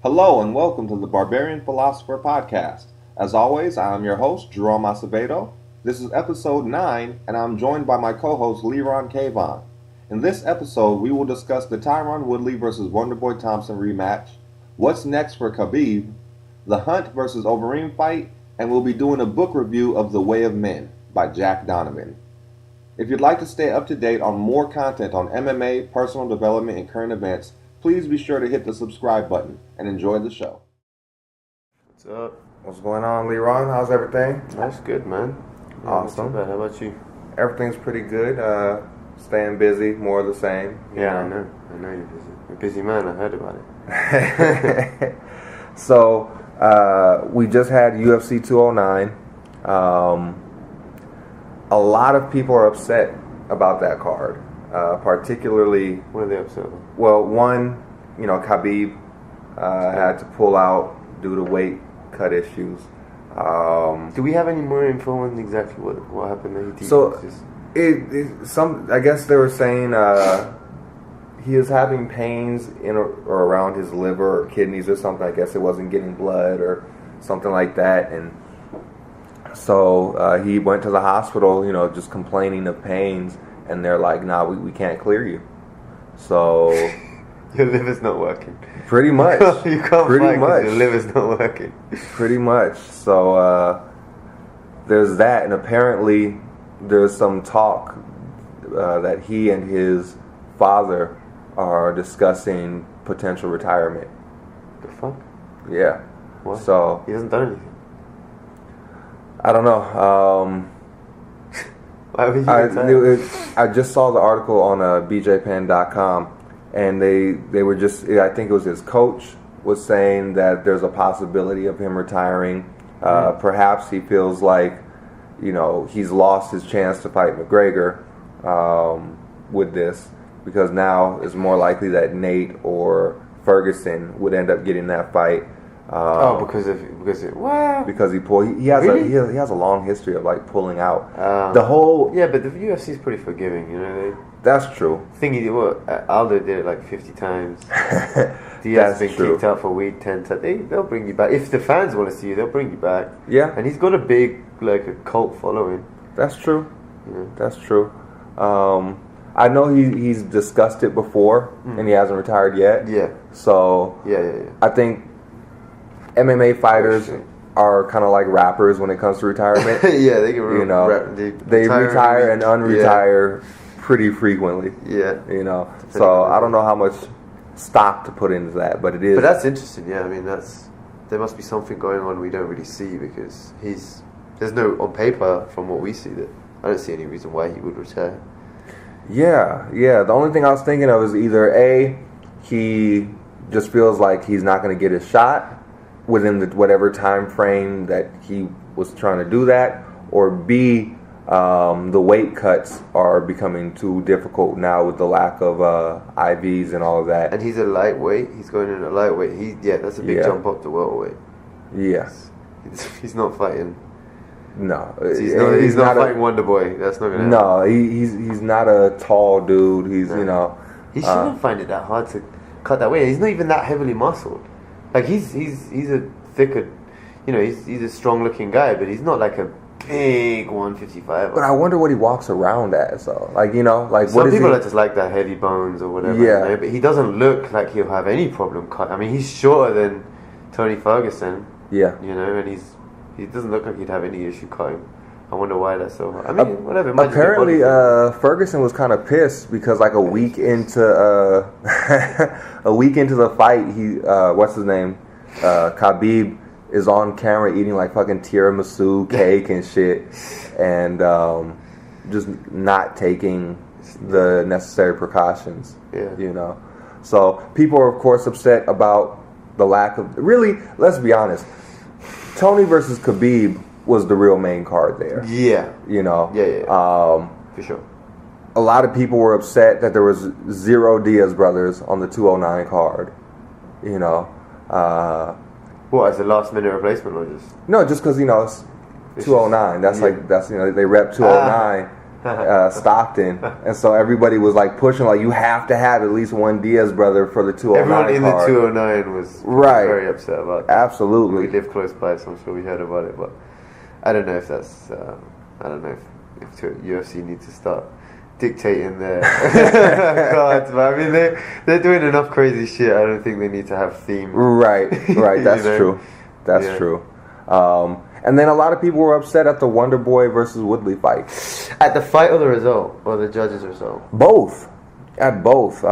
Hello and welcome to the Barbarian Philosopher Podcast. As always, I am your host, Jerome Acevedo. This is episode 9, and I'm joined by my co-host, Leron Kayvon. In this episode, we will discuss the Tyron Woodley versus Wonderboy Thompson rematch, what's next for Khabib, the Hunt versus Overeem fight, and we'll be doing a book review of The Way of Men by Jack Donovan. If you'd like to stay up to date on more content on MMA, personal development, and current events, please be sure to hit the subscribe button and enjoy the show. What's up? What's going on, Leron? How's everything? That's good, man. Yeah, Awesome. not too bad. How about you? Everything's pretty good. Staying busy, more of the same. Yeah, I know you're busy. You're a busy man. I heard about it. So, we just had UFC 209. A lot of people are upset about that card. Particularly... What are they upset about? Well, one, Khabib had to pull out due to weight cut issues. Do we have any more info on exactly what happened there? I guess they were saying he was having pains in or around his liver or kidneys or something. I guess it wasn't getting blood or something like that, and so he went to the hospital, just complaining of pains, and they're like, "Nah, we can't clear you." So your liver's not working. Pretty much. You can't pretty fight much. Your liver's not working. Pretty much. So there's that, and apparently there's some talk that he and his father are discussing potential retirement. The fuck? Yeah. What? So he hasn't done anything. I don't know. Why would you I just saw the article on bjpen.com, and they were just, I think it was his coach was saying that there's a possibility of him retiring. Perhaps he feels like, he's lost his chance to fight McGregor with this, because now it's more likely that Nate or Ferguson would end up getting that fight. Because he has Really? he has a long history of like pulling out. But the UFC is pretty forgiving, That's true. Aldo did it like 50 times. Diaz has been kicked out for weed 10 times. They'll bring you back. If the fans want to see you, they'll bring you back. Yeah. And he's got a big, a cult following. That's true. That's true. I know he's discussed it before, and he hasn't retired yet. Yeah. So Yeah. I think MMA fighters are kind of like rappers when it comes to retirement. Yeah, they can they retire and unretire pretty frequently. Yeah. So I don't know how much stock to put into that, but it is. But that's interesting. Yeah, I mean there must be something going on we don't really see, because there's no, on paper from what we see, that I don't see any reason why he would retire. Yeah. The only thing I was thinking of is either A, he just feels like he's not going to get his shot within whatever time frame that he was trying to do that, or B, the weight cuts are becoming too difficult now with the lack of IVs and all of that. And he's a lightweight. He's going in a lightweight. That's a big jump up to welterweight. Yeah. He's not fighting. No. He's not fighting Wonderboy. That's not going to happen. No, he's not a tall dude. He shouldn't find it that hard to cut that weight. He's not even that heavily muscled. Like he's a thicker, he's a strong looking guy, but he's not like a big 155. But I wonder what he walks around as, though. Some what is people are just like that, heavy bones or whatever. Yeah. But he doesn't look like he'll have any problem cut. I mean, he's shorter than Tony Ferguson. Yeah. And he doesn't look like he'd have any issue cutting. I wonder why that's so hard. I mean, whatever. Apparently, Ferguson was kind of pissed because a week into the fight, he what's his name, Khabib is on camera eating like fucking tiramisu cake and shit, and just not taking the necessary precautions. Yeah. So people are of course upset about the lack of. Really, let's be honest. Tony versus Khabib was the real main card there. Yeah. Yeah. For sure. A lot of people were upset that there was 0 Diaz brothers on the 209 card. What, as a last minute replacement or just? No, just because it's 209. That's they rep 209. Stockton, and so everybody was like pushing, like you have to have at least one Diaz brother for the 209 Everyone in card. the 209 was very upset about that. Absolutely. We live close by, so I'm sure we heard about it, but I don't know if that's I don't know if UFC needs to start dictating their cards, but I mean they're doing enough crazy shit. I don't think they need to have themes. Right. That's true. That's true. And then a lot of people were upset at the Wonder Boy versus Woodley fight. At the fight or the result, or the judges' result? Both. At both.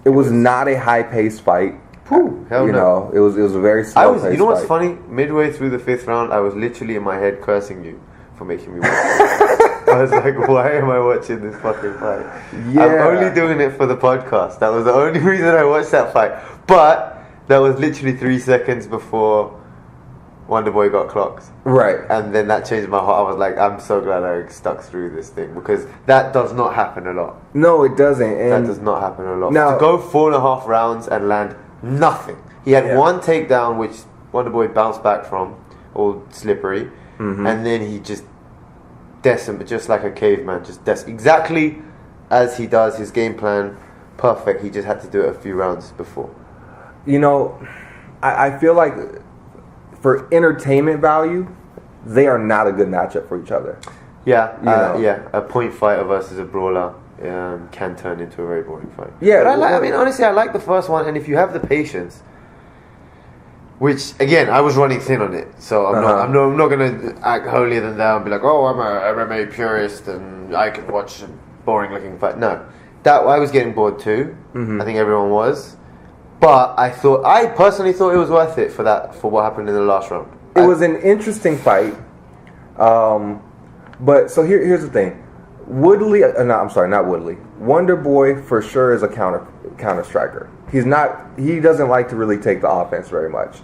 It was not a high-paced fight. Hell no. It was a very slow-paced fight. You know what's funny? Midway through the 5th round, I was literally in my head cursing you for making me watch it. I was like, why am I watching this fucking fight? Yeah. I'm only doing it for the podcast. That was the only reason I watched that fight. But that was literally 3 seconds before Wonder Boy got clocked. Right. And then that changed my heart. I was like, I'm so glad I stuck through this thing, because that does not happen a lot. No, it doesn't. And that does not happen a lot. Now, to go 4.5 rounds and land nothing. He had one takedown, which Wonder Boy bounced back from, all slippery, and then he just decimated, just like a caveman, exactly as he does his game plan, perfect. He just had to do it a few rounds before. You know, I feel like for entertainment value, they are not a good matchup for each other. Yeah, a point fighter versus a brawler can turn into a very boring fight. Yeah, but I mean, honestly, I like the first one, and if you have the patience, which again, I was running thin on it, so I'm not gonna act holier than thou and be like, oh, I'm a MMA purist and I can watch a boring looking fight. No, that I was getting bored too. I think everyone was. But I personally thought it was worth it for what happened in the last round. It was an interesting fight. But so here's the thing. Not Woodley. Wonder Boy for sure is a counter striker. He doesn't like to really take the offense very much.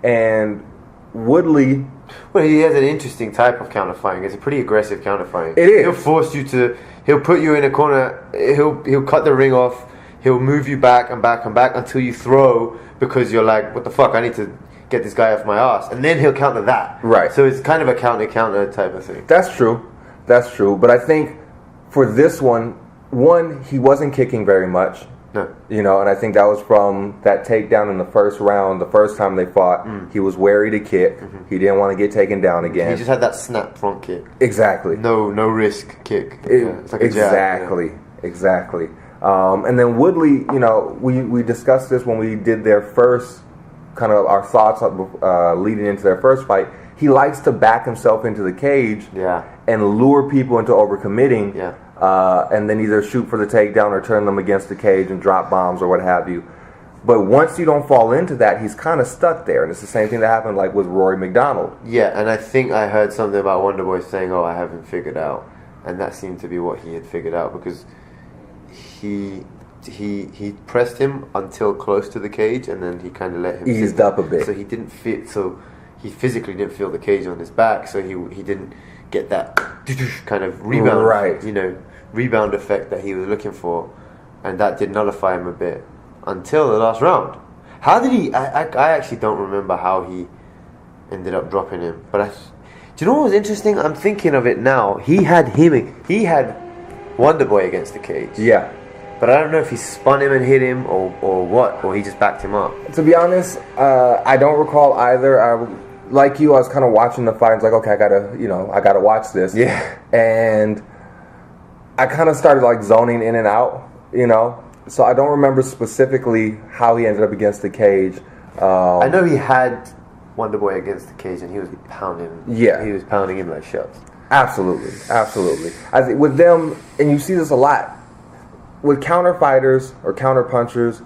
And Woodley, well, he has an interesting type of counter fighting. It's a pretty aggressive counter fighting. It is. He'll put you in a corner, he'll cut the ring off. He'll move you back and back and back until you throw, because you're like, what the fuck, I need to get this guy off my ass. And then he'll counter that. Right. So it's kind of a counter type of thing. That's true. But I think for this one, he wasn't kicking very much. No. And I think that was from that takedown in the first round, the first time they fought. He was wary to kick. He didn't want to get taken down again. He just had that snap front kick. Exactly. No risk kick. It's like a exactly. Jab, Exactly. And then Woodley, we discussed this when we did their first, kind of our thoughts leading into their first fight. He likes to back himself into the cage and lure people into overcommitting, and then either shoot for the takedown or turn them against the cage and drop bombs or what have you. But once you don't fall into that, he's kind of stuck there. And it's the same thing that happened like with Rory McDonald. Yeah, and I think I heard something about Wonder Boy saying, oh, I haven't figured out. And that seemed to be what he had figured out, because he pressed him until close to the cage, and then he kind of let him eased up a bit. So he didn't fit. So he physically didn't feel the cage on his back. So he didn't get that kind of rebound, rebound effect that he was looking for, and that did nullify him a bit until the last round. How did he? I actually don't remember how he ended up dropping him. But do you know what was interesting? I'm thinking of it now. He had Wonder Boy against the cage. Yeah. But I don't know if he spun him and hit him or what, or he just backed him up. To be honest, I don't recall either. Like you, I was kind of watching the fight. I was like, okay, I gotta watch this. Yeah. And I kind of started like zoning in and out, So I don't remember specifically how he ended up against the cage. I know he had Wonder Boy against the cage, and he was pounding. Yeah. He was pounding him like shots. Absolutely. I think with them, and you see this a lot, with counter fighters or counter punchers,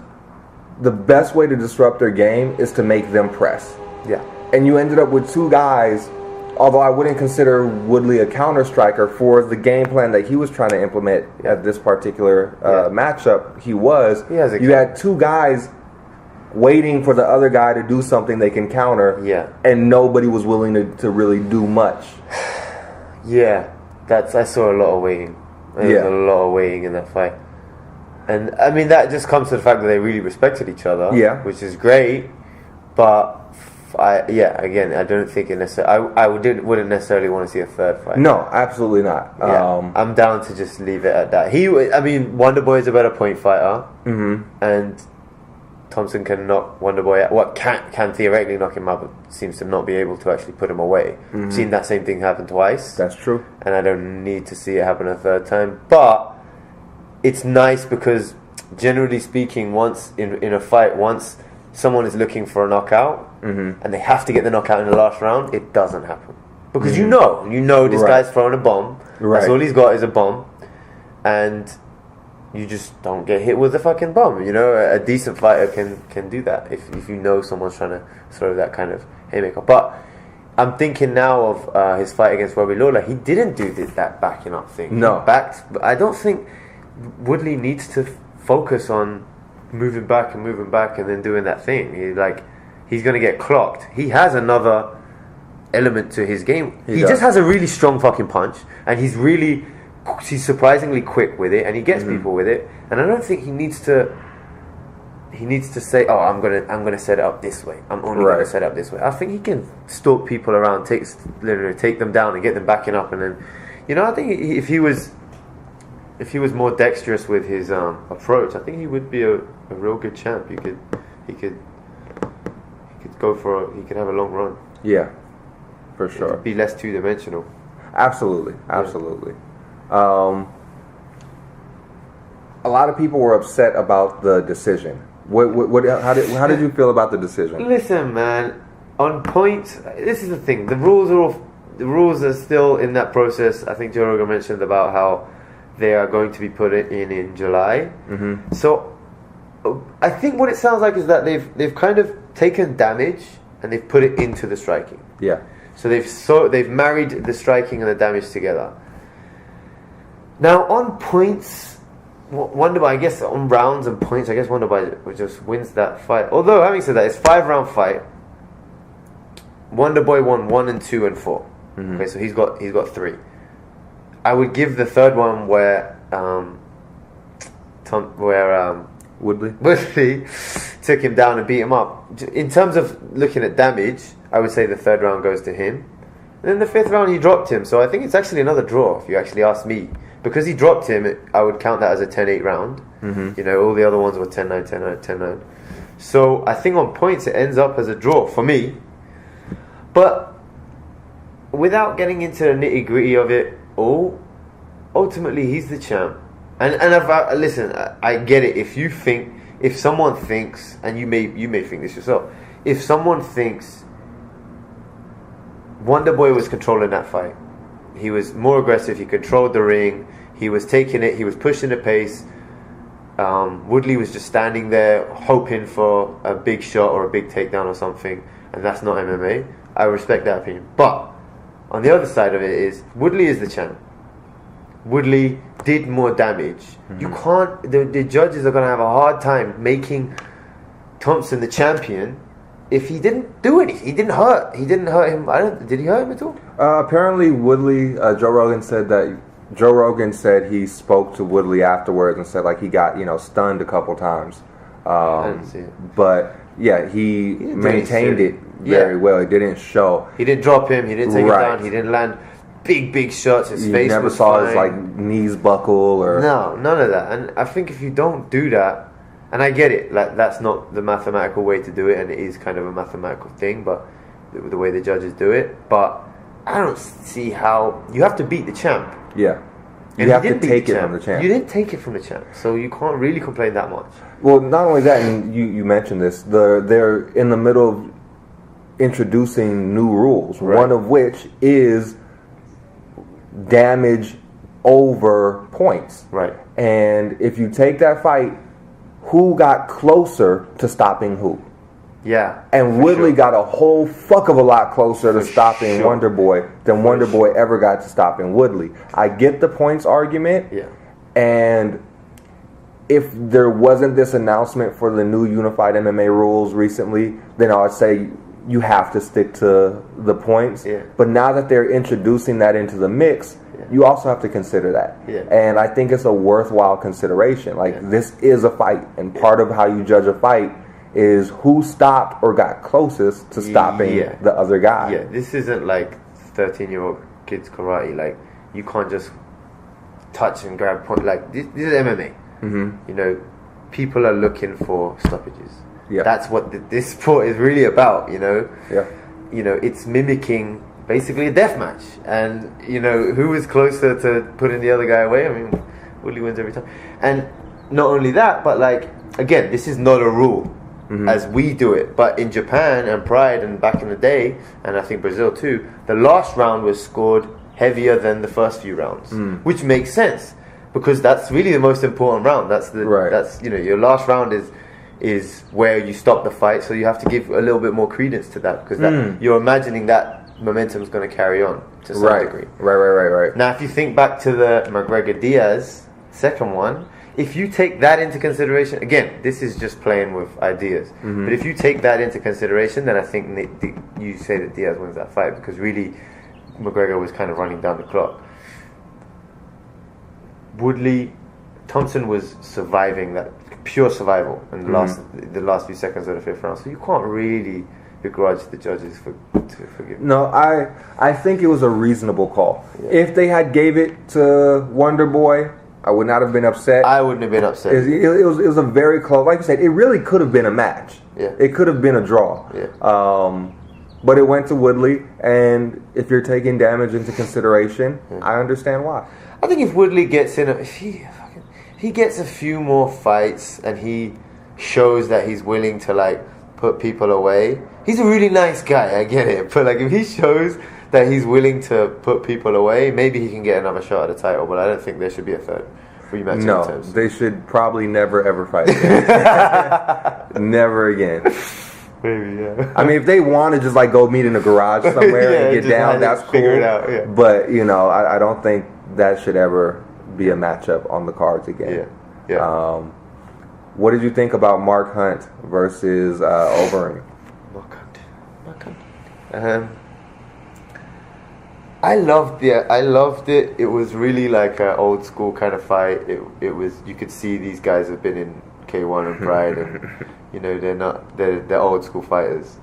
the best way to disrupt their game is to make them press. Yeah. And you ended up with two guys, although I wouldn't consider Woodley a counter striker for the game plan that he was trying to implement at this particular matchup. You had two guys waiting for the other guy to do something they can counter, and nobody was willing to really do much. Yeah, I saw a lot of waiting. There was a lot of waiting in that fight. And I mean, that just comes to the fact that they really respected each other, which is great. But Again, I don't think it necessarily. Wouldn't necessarily want to see a third fight. No, absolutely not. Yeah, I'm down to just leave it at that. Wonderboy is a better point fighter, and Thompson can knock Wonderboy out. What can theoretically knock him out, but seems to not be able to actually put him away. I've seen that same thing happen twice. That's true, and I don't need to see it happen a third time. But it's nice because, generally speaking, once in a fight, once someone is looking for a knockout and they have to get the knockout in the last round, it doesn't happen because you know this guy's throwing a bomb. Right. That's all he's got is a bomb, and you just don't get hit with a fucking bomb. You know, a decent fighter can do that if you know someone's trying to throw that kind of haymaker. But I'm thinking now of his fight against Robbie Lawler. He didn't do that backing up thing. No, I don't think Woodley needs to focus on moving back and then doing that thing. He's going to get clocked. He has another element to his game. He just has a really strong fucking punch, and he's surprisingly quick with it, and he gets people with it. And I don't think he needs to say, "Oh, I'm gonna set it up this way. I'm only gonna set it up this way." I think he can stalk people around, take them down, and get them backing up, and then, I think if he was more dexterous with his approach, I think he would be a real good champ. He could have a long run. Yeah, for sure. Be less two-dimensional. Absolutely. A lot of people were upset about the decision. How did you feel about the decision? Listen, man. On points, this is the thing. The rules are still in that process. I think Joe Rogan mentioned about how they are going to be put in July. So I think what it sounds like is that they've kind of taken damage and they've put it into the striking. Yeah. So they've married the striking and the damage together. Now on points, Wonderboy, I guess on rounds and points, I guess Wonderboy just wins that fight. Although having said that, it's 5-round fight. Wonderboy won 1 and 2 and 4. Okay, so he's got 3. I would give the third one where Woodley took him down and beat him up. In terms of looking at damage, I would say the third round goes to him. And then the 5th round he dropped him. So I think it's actually another draw, if you actually ask me. Because he dropped him, I would count that as a 10-8 round. All the other ones were 10-9, 10-9, 10-9. So I think on points it ends up as a draw for me. But without getting into the nitty-gritty of it all, ultimately he's the champ. And listen, I get it. If someone thinks, and you may think this yourself, if someone thinks Wonderboy was controlling that fight, he was more aggressive, he controlled the ring, he was taking it, he was pushing the pace, Woodley was just standing there hoping for a big shot or a big takedown or something, and that's not MMA, I respect that opinion. But on the other side of it is, Woodley is the champ. Woodley did more damage. You can't. The judges are going to have a hard time making Thompson the champion if he didn't do anything. He didn't hurt him. Did he hurt him at all? Apparently, Woodley. Joe Rogan said he spoke to Woodley afterwards and said he got stunned a couple times. I didn't see it. But yeah, he maintained it very well. It didn't show. He didn't drop him. He didn't take him down. He didn't land big shots. His face never was saw fine. His knees buckle or no, none of that. And I think if you don't do that, and I get it, that's not the mathematical way to do it, and it is kind of a mathematical thing, but the way the judges do it. But I don't see how you have to beat the champ. Yeah, you have to take it from the champ. You didn't take it from the champ, so you can't really complain that much. Well, not only that, and you mentioned this, they're in the middle of introducing new rules. Right. One of which is damage over points. Right. And if you take that fight, who got closer to stopping who? Yeah. And Woodley got a whole fuck of a lot closer to stopping Wonderboy than Wonderboy ever got to stopping Woodley. I get the points argument. Yeah. And if there wasn't this announcement for the new unified MMA rules recently, then I would say you have to stick to the points. Yeah. But now that they're introducing that into the mix, you also have to consider that. Yeah. And I think it's a worthwhile consideration. This is a fight, and part of how you judge a fight is who stopped or got closest to stopping the other guy. Yeah, this isn't like 13-year-old kids karate. Like, you can't just touch and grab point. Like, this is MMA. You know, people are looking for stoppages. Yeah, that's what this sport is really about. You know. Yeah. You know, it's mimicking basically a death match, and you know who is closer to putting the other guy away. I mean, Woodley wins every time, and not only that, but like, again, this is not a rule as we do it, but in Japan and Pride and back in the day, and I think Brazil too, the last round was scored heavier than the first few rounds, which makes sense because that's really the most important round. That's that's, you know, your last round is where you stop the fight, so you have to give a little bit more credence to that because you're imagining that momentum is going to carry on to some degree. Right. Now, if you think back to the McGregor-Diaz second one, if you take that into consideration, again, this is just playing with ideas, but if you take that into consideration, then I think you say that Diaz wins that fight because really McGregor was kind of running down the clock. Thompson was surviving, that pure survival in the last few seconds of the fifth round, so you can't really begrudge the judges to forgive. No, I think it was a reasonable call. If they had gave it to Wonder Boy, I would not have been upset. I wouldn't have been upset. It was a very close, like you said, it really could have been a match. Yeah. It could have been a draw. Yeah. But it went to Woodley, and if you're taking damage into consideration, I understand why. I think if Woodley gets in, if he gets a few more fights and he shows that he's willing to like put people away, he's a really nice guy, I get it, but like if he shows that he's willing to put people away, maybe he can get another shot at the title, but I don't think there should be a third rematch. No, they should probably never ever fight again. Never again. Maybe, yeah. I mean, if they want to just like go meet in a garage somewhere and get down, that's cool. Figure it out, But you know, I don't think that should ever be a matchup on the cards again. Yeah. What did you think about Mark Hunt versus Overeem? Mark Hunt. I loved it. It was really like an old school kind of fight. It was, you could see these guys have been in K1 and Pride, and you know they're old school fighters.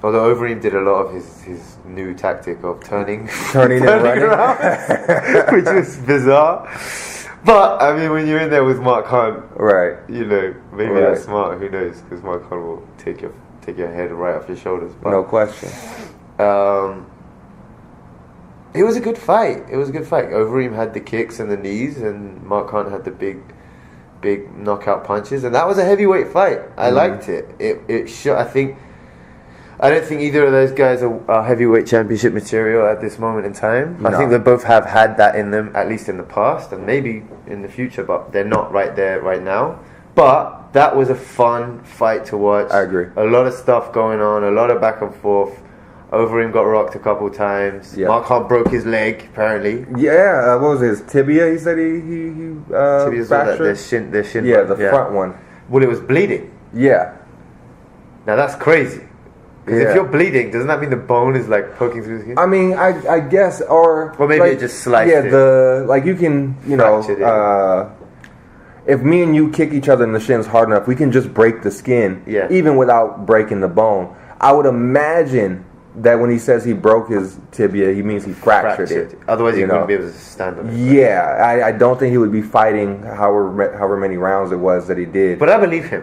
Although Overeem did a lot of his new tactic of turning and running around, which was bizarre. But I mean, when you're in there with Mark Hunt, right? You know, maybe that's smart. Who knows? Because Mark Hunt will take your head right off your shoulders. But, no question. It was a good fight. Overeem had the kicks and the knees, and Mark Hunt had the big knockout punches, and that was a heavyweight fight. I liked it. I don't think either of those guys are heavyweight championship material at this moment in time. No. I think they both have had that in them, at least in the past, and maybe in the future, but they're not right there right now. But that was a fun fight to watch. I agree. A lot of stuff going on, a lot of back and forth. Overeem got rocked a couple times. Yep. Mark Hunt broke his leg, apparently. Yeah, what was his tibia? He said he tibia's fractured. Their shin. Yeah, the front one. Well, it was bleeding. Yeah. Now that's crazy. Because if you're bleeding, doesn't that mean the bone is like poking through the skin? I mean, I guess, or maybe like, it just sliced it. Like you can, you know, if me and you kick each other in the shins hard enough, we can just break the skin, even without breaking the bone. I would imagine that when he says he broke his tibia, he means he fractured it. Otherwise, he wouldn't be able to stand on it. Yeah, I don't think he would be fighting however many rounds it was that he did. But I believe him.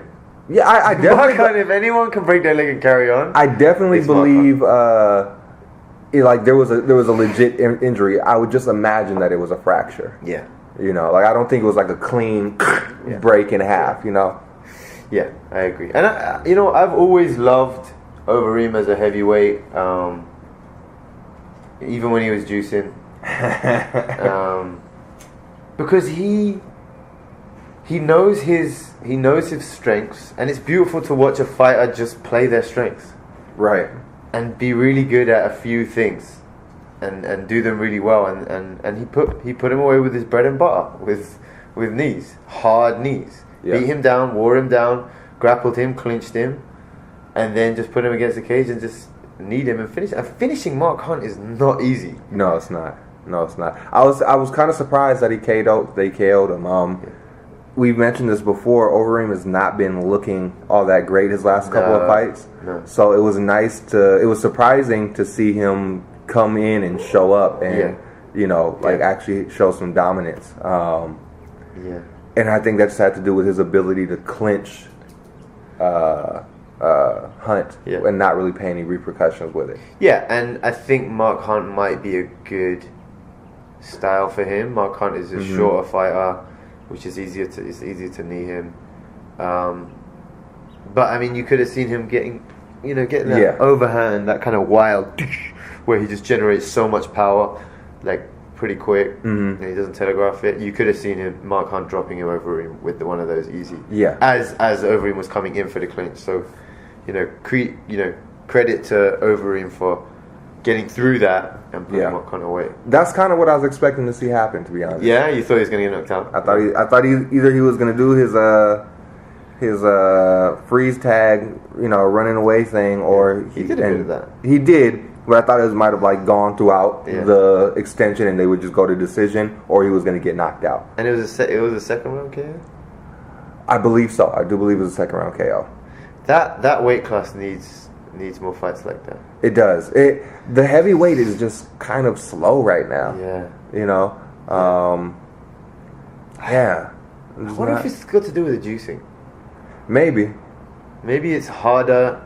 Yeah, I definitely. If anyone can break their leg and carry on, I definitely believe. Like there was a legit injury. I would just imagine that it was a fracture. Yeah. You know, like I don't think it was like a clean break in half. You know. Yeah, I agree. And I've always loved Overeem as a heavyweight, even when he was juicing, because he knows his strengths, and it's beautiful to watch a fighter just play their strengths, right, and be really good at a few things, and do them really well, and he put him away with his bread and butter, with knees, hard knees, beat him down, wore him down, grappled him, clinched him. And then just put him against the cage and just kneed him and finish. And finishing Mark Hunt is not easy. No, it's not. I was kind of surprised that they KO'd him. we've mentioned this before. Overeem has not been looking all that great his last couple of fights. No. So it was surprising to see him come in and show up and actually show some dominance. And I think that just had to do with his ability to clinch Hunt and not really pay any repercussions with it. Yeah, and I think Mark Hunt might be a good style for him. Mark Hunt is a shorter fighter, which is easier to knee him. But I mean, you could have seen him getting that overhand, that kind of wild, where he just generates so much power, like pretty quick, and he doesn't telegraph it. You could have seen Mark Hunt dropping him Overeem with one of those easy. Yeah. As Overeem was coming in for the clinch, so credit to Overeem for getting through that and putting Mark Hunt away. That's kind of what I was expecting to see happen, to be honest. Yeah, you thought he was going to get knocked out. I thought either he was going to do his freeze tag, running away thing, or he did a bit of that. He did. But I thought it might have gone throughout the extension, and they would just go to decision, or he was going to get knocked out. And it was a second round KO. I believe so. I do believe it was a second round KO. That weight class needs more fights like that. It does. The heavyweight is just kind of slow right now. Yeah. I wonder if it's got to do with the juicing. Maybe it's harder.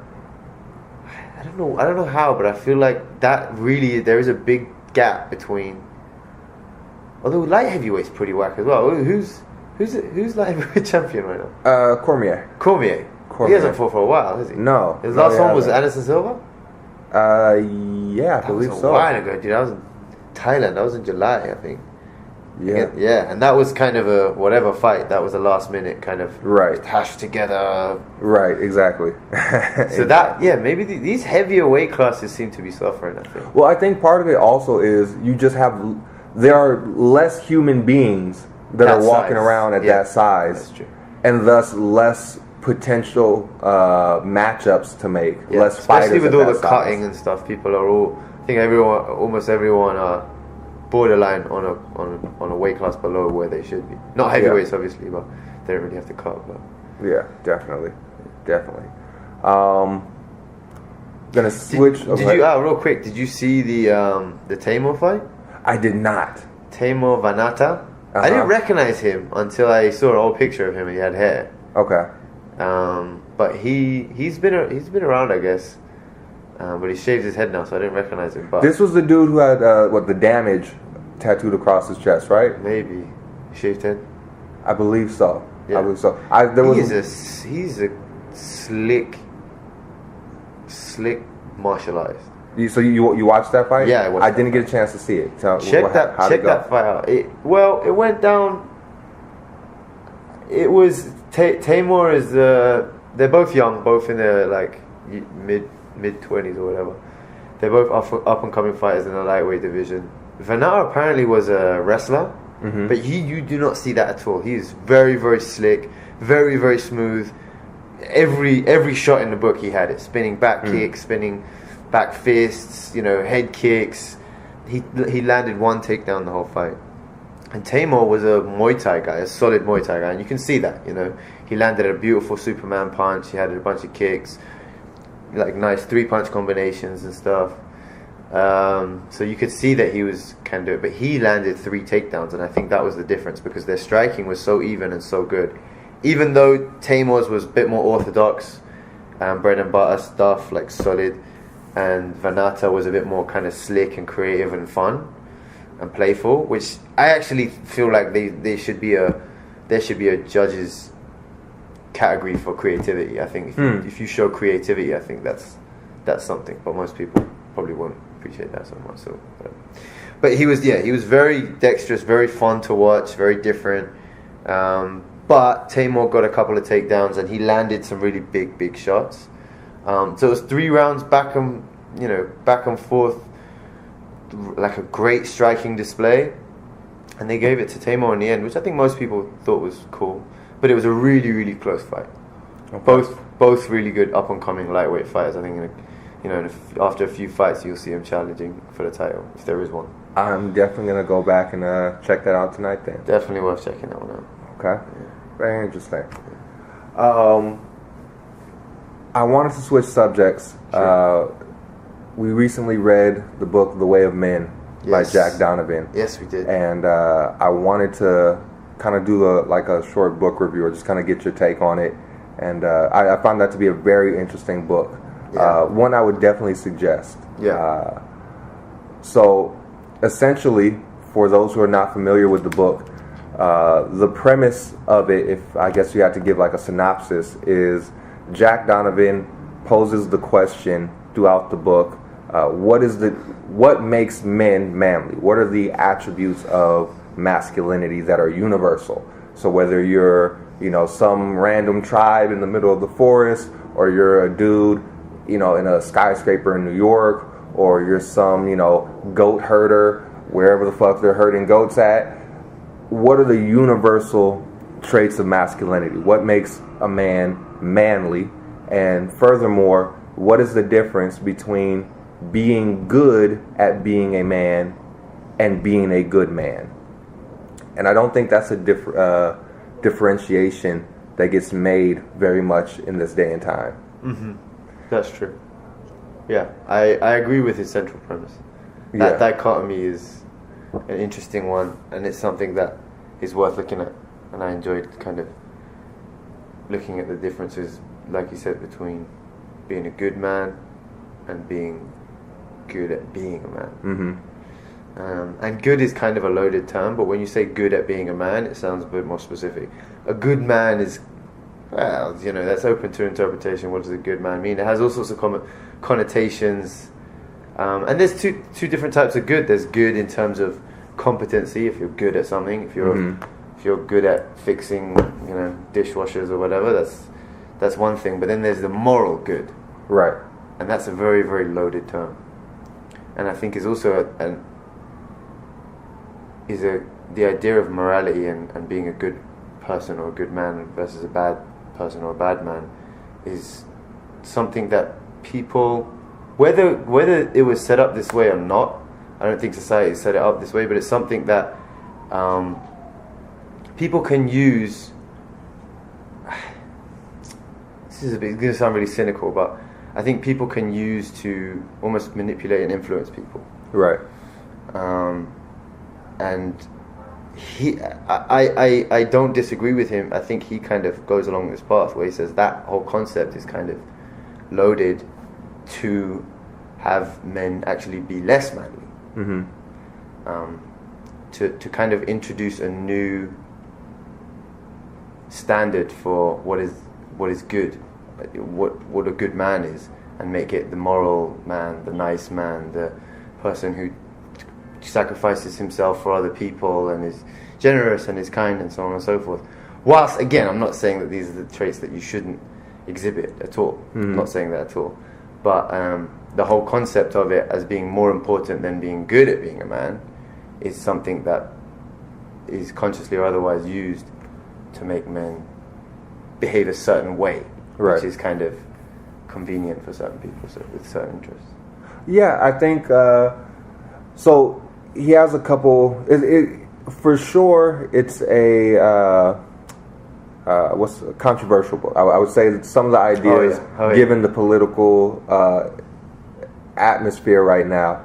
I don't know how, but I feel like that really there is a big gap between. Although light heavyweight's pretty whack as well. Who's light heavyweight champion right now? Cormier. He hasn't fought for a while, has he? No. His last one was Anderson Silva? Yeah, I believe so. That was a while ago, dude. That was in Thailand. That was in July, I think. Yeah. And that was kind of a whatever fight. That was a last minute kind of hashed together. Right, exactly. So maybe these heavier weight classes seem to be suffering, I think. Well, I think part of it also is there are less human beings that are walking around at that size. That's true. And thus less potential matchups to make. Less especially fighters with all the cutting and stuff. People are almost everyone are borderline on a weight class below where they should be. Not heavyweights, obviously, but they don't really have to cut. But yeah, definitely. Gonna switch. Real quick? Did you see the Tamor fight? I did not. Tamor Vanata. I didn't recognize him until I saw an old picture of him and he had hair. Okay. But he's been around, I guess. But he shaved his head now, so I didn't recognize him. But this was the dude who had the damage tattooed across his chest, right? Maybe shaved head. I believe so. Yeah. He's a slick martial artist. So you watched that fight? Yeah, I didn't get a chance to see it. Check that fight out. It went down. It was Tamor is they're both young, both in their mid 20s or whatever. They're both up and coming fighters in the lightweight division. Vanata apparently was a wrestler, but you do not see that at all. He's very, very slick, very, very smooth. Every shot in the book he had it. Spinning back kicks, spinning back fists, head kicks. He landed one takedown the whole fight. And Tamor was a Muay Thai guy, a solid Muay Thai guy, and you can see that. He landed a beautiful Superman punch. He had a bunch of kicks, like nice 3-punch combinations and stuff. So you could see that he can do it, but he landed 3 takedowns, and I think that was the difference because their striking was so even and so good. Even though Tamor's was a bit more orthodox, bread and butter stuff, like solid, and Vanata was a bit more kind of slick and creative and fun and playful, which I actually feel like there should be a judge's category for creativity. I think if you show creativity, I think that's something, but most people probably won't appreciate that so much. So, but he was very dexterous, very fun to watch, very different. But Tamor got a couple of takedowns and he landed some really big shots. So it was 3 rounds back and forth, like a great striking display, and they gave it to Tamor in the end, which I think most people thought was cool. But it was a really, really close fight. Okay. Both really good up and coming lightweight fighters. I think after a few fights you'll see him challenging for the title if there is one. I'm definitely gonna go back and check that out tonight. Then definitely worth checking that one out. Okay. Very interesting. I wanted to switch subjects. Sure. We recently read the book The Way of Men by Jack Donovan. Yes, we did. And I wanted to kind of do a short book review or just kind of get your take on it. And I found that to be a very interesting book. Yeah. One I would definitely suggest. Yeah. So essentially, for those who are not familiar with the book, the premise of it, if I guess you had to give like a synopsis, is Jack Donovan poses the question throughout the book, what makes men manly? What are the attributes of masculinity that are universal? So whether you're, some random tribe in the middle of the forest, or you're a dude, in a skyscraper in New York, or you're some, goat herder, wherever the fuck they're herding goats at, what are the universal traits of masculinity? What makes a man manly? And furthermore, what is the difference between being good at being a man and being a good man? And I don't think that's a differentiation that gets made very much in this day and time. Mm-hmm. That's true. Yeah, I agree with his central premise. That dichotomy is an interesting one, and it's something that is worth looking at. And I enjoyed kind of looking at the differences, like you said, between being a good man and being good at being a man. Mm-hmm. And good is kind of a loaded term, but when you say good at being a man, it sounds a bit more specific. A good man is, that's open to interpretation. What does a good man mean? It has all sorts of connotations. And there's two different types of good. There's good in terms of competency, if you're good at something. If you're good at fixing, dishwashers or whatever, that's one thing. But then there's the moral good. Right. And that's a very, very loaded term. And I think is also the idea of morality and being a good person or a good man versus a bad person or a bad man is something that people, whether it was set up this way or not, I don't think society set it up this way, but it's something that people can use. This is going to sound really cynical, but I think people can use to almost manipulate and influence people. Right. And I don't disagree with him. I think he kind of goes along this path where he says that whole concept is kind of loaded to have men actually be less manly. Mm-hmm. To kind of introduce a new standard for what is good, what a good man is, and make it the moral man, the nice man, the person who sacrifices himself for other people and is generous and is kind and so on and so forth. Whilst, again, I'm not saying that these are the traits that you shouldn't exhibit at all. Mm-hmm. I'm not saying that at all. But the whole concept of it as being more important than being good at being a man is something that is consciously or otherwise used to make men behave a certain way, right, which is kind of convenient for certain people with certain interests. Yeah, I think so. He has a couple. For sure, it's a what's a controversial book. I would say that some of the ideas, given the political atmosphere right now,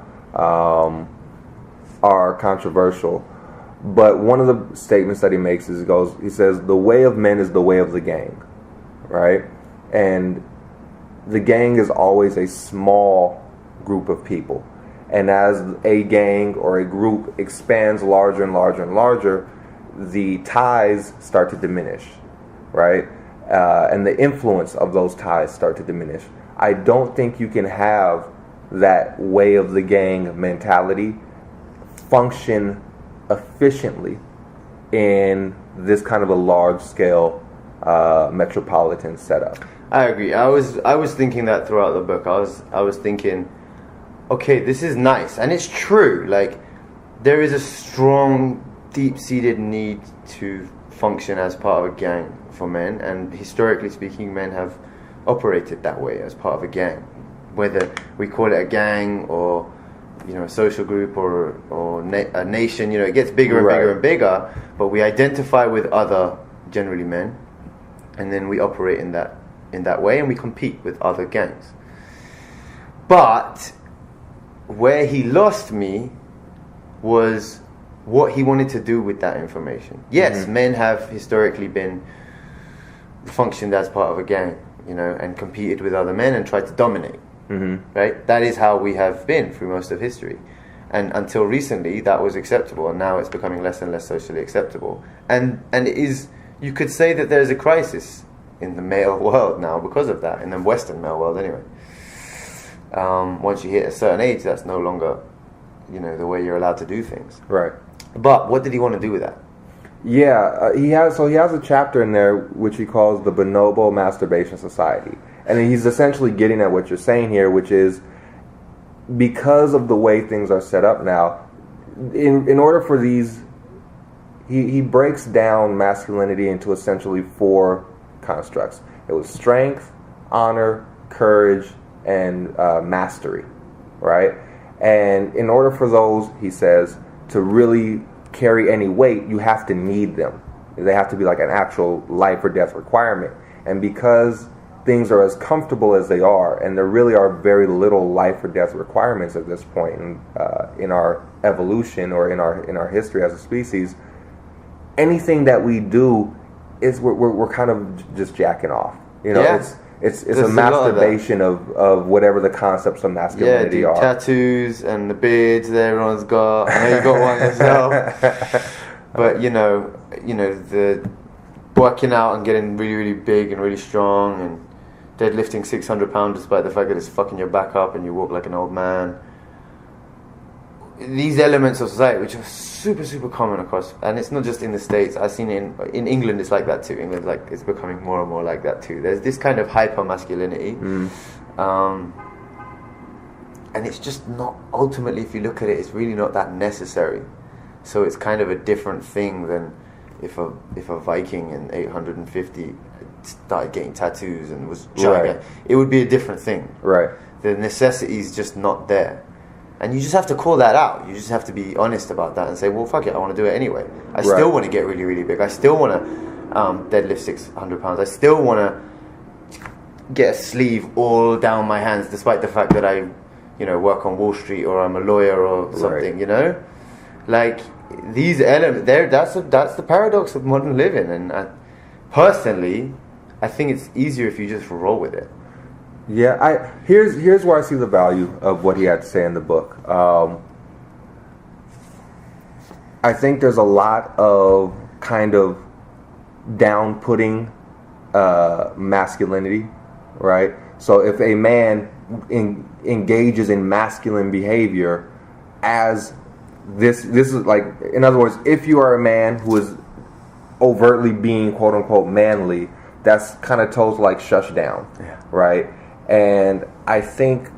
are controversial. But one of the statements that he makes is he says, the way of men is the way of the gang, right? And the gang is always a small group of people. And as a gang or a group expands larger and larger and larger, the ties start to diminish, right? And the influence of those ties start to diminish. I don't think you can have that way of the gang mentality function efficiently in this kind of a large-scale metropolitan setup. I agree. I was thinking that throughout the book. I was thinking, okay, this is nice, and it's true. Like, there is a strong, deep-seated need to function as part of a gang for men, and historically speaking, men have operated that way as part of a gang. Whether we call it a gang or a social group or a nation, it gets bigger and bigger and bigger, but we identify with other generally men, and then we operate in that way, and we compete with other gangs. But where he lost me was what he wanted to do with that information. Yes, men have historically been functioned as part of a gang, you know, and competed with other men and tried to dominate. Right? That is how we have been through most of history. And until recently, that was acceptable, and now it's becoming less and less socially acceptable. And it is, you could say that there's a crisis in the male world now because of that, in the Western male world anyway. Once you hit a certain age, that's no longer, you know, the way you're allowed to do things. Right. But what did he want to do with that? Yeah, he has a chapter in there which he calls the Bonobo Masturbation Society. And he's essentially getting at what you're saying here, which is, because of the way things are set up now, in order for these, he breaks down masculinity into essentially 4 constructs. It was strength, honor, courage, and mastery, right? And in order for those, he says, to really carry any weight, you have to need them. They have to be like an actual life or death requirement. And because things are as comfortable as they are, and there really are very little life or death requirements at this point in our evolution or in our history as a species, anything that we do is we're kind of just jacking off. You know, it's a masturbation of whatever the concepts of masculinity are. Tattoos and the beards that everyone's got. I know you got one yourself. But you know the working out and getting really, really big and really strong and deadlifting 600 pounds despite the fact that it's fucking your back up and you walk like an old man. These elements of society, which are super, super common across, and it's not just in the States. I've seen it in England. It's like that too. England, like, it's becoming more and more like that too. There's this kind of hyper masculinity, and it's just not. Ultimately, if you look at it, it's really not that necessary. So it's kind of a different thing than if a Viking in 850 started getting tattoos and was trying to, it would be a different thing. Right. The necessity is just not there. And you just have to call that out. You just have to be honest about that and say, well, fuck it, I want to do it anyway. I still want to get really, really big. I still want to deadlift 600 pounds. I still want to get a sleeve all down my hands, despite the fact that I, work on Wall Street or I'm a lawyer or something, Like, these elements, that's the paradox of modern living. And personally, I think it's easier if you just roll with it. Yeah, here's where I see the value of what he had to say in the book. I think there's a lot of kind of down-putting masculinity, right? So if a man engages in masculine behavior as this is like, in other words, if you are a man who is overtly being quote-unquote manly, that's kind of told to like shush down, right? And I think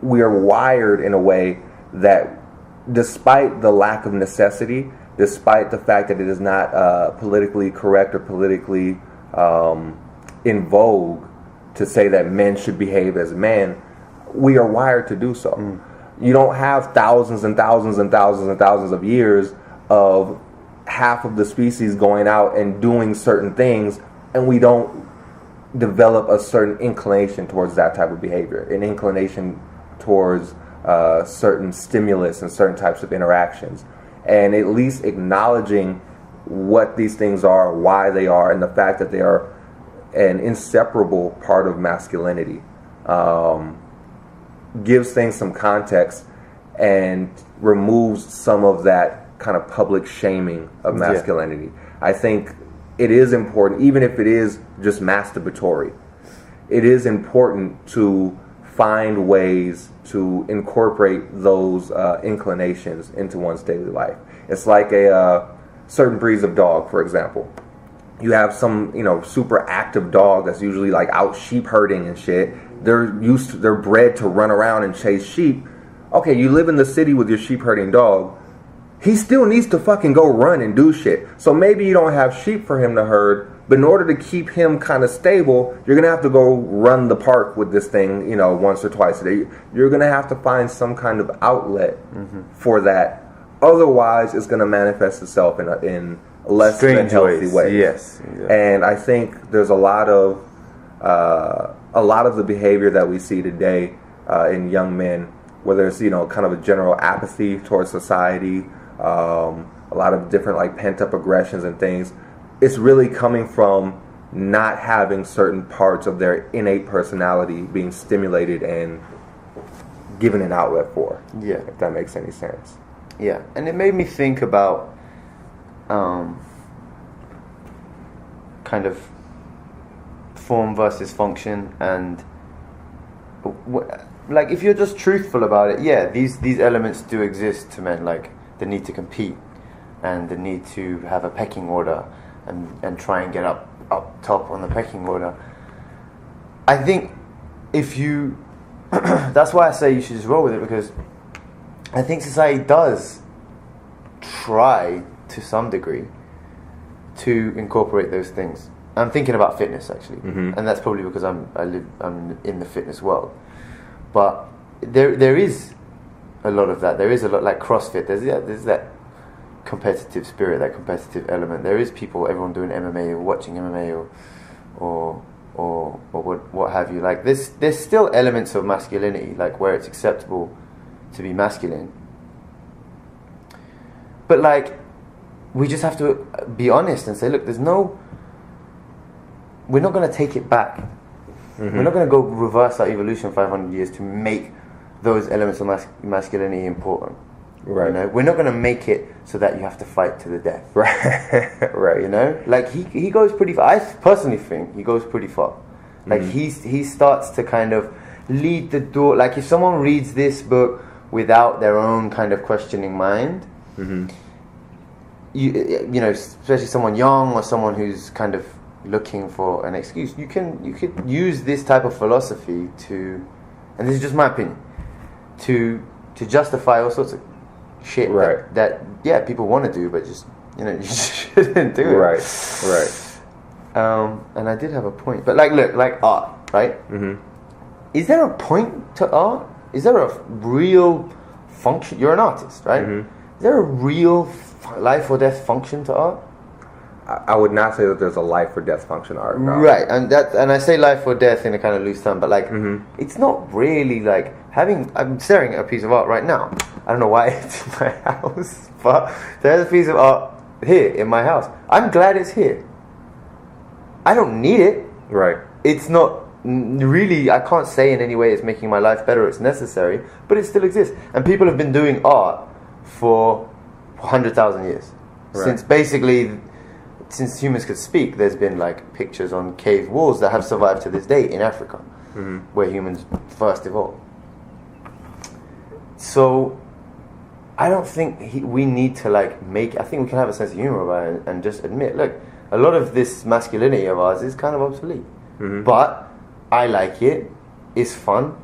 we are wired in a way that, despite the lack of necessity, despite the fact that it is not politically correct or politically in vogue to say that men should behave as men, we are wired to do so. You don't have thousands and thousands and thousands and thousands of years of half of the species going out and doing certain things, and we don't develop a certain inclination towards that type of behavior, an inclination towards certain stimulus and certain types of interactions, and at least acknowledging what these things are, why they are, and the fact that they are an inseparable part of masculinity gives things some context and removes some of that kind of public shaming of masculinity. I think it is important, even if it is just masturbatory, it is important to find ways to incorporate those inclinations into one's daily life. It's like a certain breeds of dog, for example. You have some, super active dog that's usually like out sheep herding and shit. They're bred to run around and chase sheep. Okay, you live in the city with your sheep herding dog. He still needs to fucking go run and do shit. So maybe you don't have sheep for him to herd, but in order to keep him kind of stable, you're going to have to go run the park with this thing, once or twice a day. You're going to have to find some kind of outlet for that. Otherwise, it's going to manifest itself in less than healthy ways. Yes. Yeah. And I think there's a lot of the behavior that we see today in young men, whether it's kind of a general apathy towards society, a lot of different like pent up aggressions and things. It's really coming from not having certain parts of their innate personality being stimulated and given an outlet for. Yeah, if that makes any sense. Yeah, and it made me think about kind of form versus function, and like if you're just truthful about it, yeah, these elements do exist to men, like the need to compete and the need to have a pecking order and try and get up top on the pecking order. I think if you that's why I say you should just roll with it, because I think society does try to some degree to incorporate those things. I'm thinking about fitness actually, and that's probably because I'm in the fitness world. But there is a lot of that. There is a lot like CrossFit. There's that competitive spirit, that competitive element. There is everyone doing MMA or watching MMA or what have you. Like there's still elements of masculinity, like where it's acceptable to be masculine. But like we just have to be honest and say, look, we're not going to take it back. We're not going to go reverse our evolution 500 years to make those elements of masculinity important. Right. We're not going to make it so that you have to fight to the death. Right. Right. Like he goes pretty far. I personally think he goes pretty far. Like he starts to kind of lead the door. Like if someone reads this book without their own kind of questioning mind, you know, especially someone young or someone who's kind of looking for an excuse, you could use this type of philosophy to, and this is just my opinion, to justify all sorts of shit that people want to do, but just you shouldn't do it. Right. And I did have a point, but look, like art, right? Is there a point to art? Is there a real function? You're an artist, right? Is there a real life or death function to art? I would not say that there's a life or death function to art. No. Right, and I say life or death in a kind of loose term, but it's not really like I'm staring at a piece of art right now. I don't know why it's in my house, but there's a piece of art here in my house. I'm glad it's here. I don't need it. Right. It's not really, I can't say in any way it's making my life better, it's necessary, but it still exists. And people have been doing art for 100,000 years. Right. Since humans could speak, there's been like pictures on cave walls that have survived to this day in Africa, where humans first evolved. So I don't think we need to I think we can have a sense of humor about it and just admit, look, a lot of this masculinity of ours is kind of obsolete. But I like it. It's fun.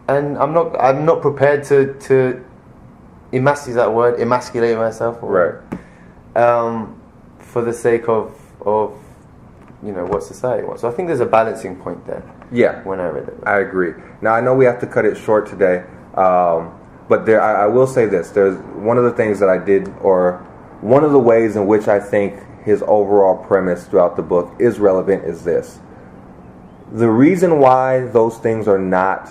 And I'm not prepared to emasculate myself for the sake of what society wants. So I think there's a balancing point there. Yeah. When I read it. I agree. Now I know we have to cut it short today. But I will say this. There's one of the things that I did, or one of the ways in which I think his overall premise throughout the book is relevant is this. The reason why those things are not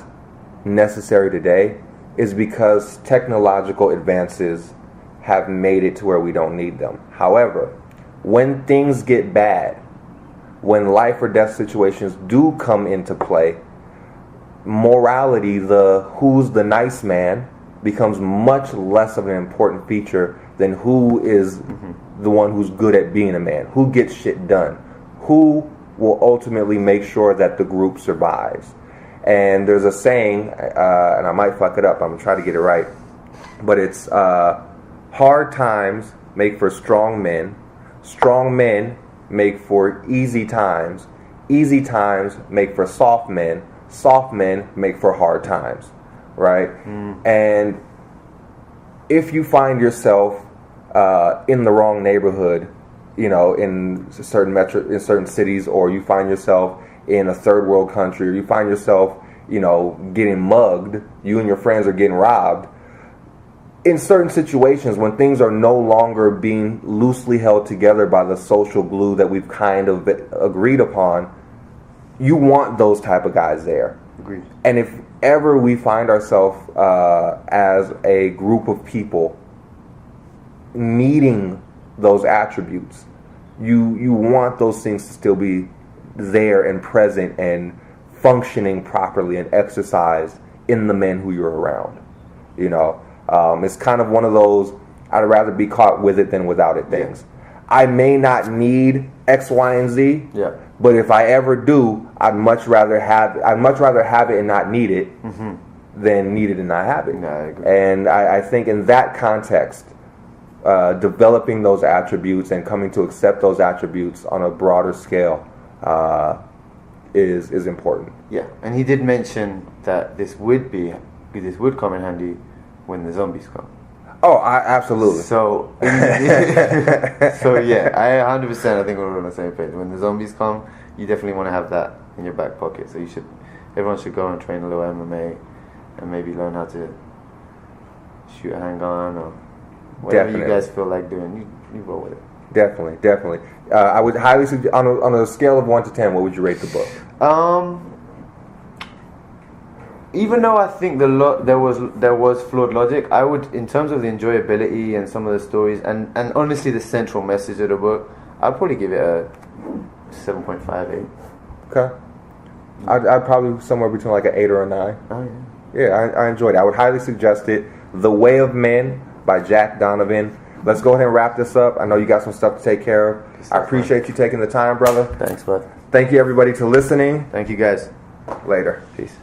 necessary today is because technological advances have made it to where we don't need them. However, when things get bad, when life or death situations do come into play, morality, who's the nice man, becomes much less of an important feature than who is the one who's good at being a man, who gets shit done, who will ultimately make sure that the group survives. And there's a saying, and I might fuck it up, I'm going to try to get it right, but it's hard times make for strong men make for easy times make for soft men make for hard times, right? And if you find yourself in the wrong neighborhood, in certain cities, or you find yourself in a third world country, or you find yourself, getting mugged, you and your friends are getting robbed, in certain situations when things are no longer being loosely held together by the social glue that we've kind of agreed upon, you want those type of guys there. Agreed. And if ever we find ourselves as a group of people needing those attributes, you want those things to still be there and present and functioning properly and exercised in the men who you're around. You know, it's kind of one of those I'd rather be caught with it than without it things. Yeah. I may not need X, Y, and Z, but if I ever do, I'd much rather have it and not need it than need it and not have it. No, I agree. And I think in that context, developing those attributes and coming to accept those attributes on a broader scale is important. Yeah, and he did mention that this would come in handy when the zombies come. Oh, absolutely. So, so yeah, I 100%. I think we're on the same page. When the zombies come, you definitely want to have that in your back pocket. So everyone should go and train a little MMA, and maybe learn how to shoot a handgun or whatever you guys feel like doing. You roll with it. Definitely. I would highly suggest, on a scale of 1 to 10, what would you rate the book? Even though I think there was flawed logic, I would, in terms of the enjoyability and some of the stories, and honestly the central message of the book, I'd probably give it a 7.58. Okay. I'd probably somewhere between like an 8 or a 9. Oh yeah. Yeah, I enjoyed it. I would highly suggest it. The Way of Men by Jack Donovan. Let's go ahead and wrap this up. I know you got some stuff to take care of. I appreciate you taking the time, brother. Thanks, bud. Thank you, everybody, for listening. Thank you, guys. Later. Peace.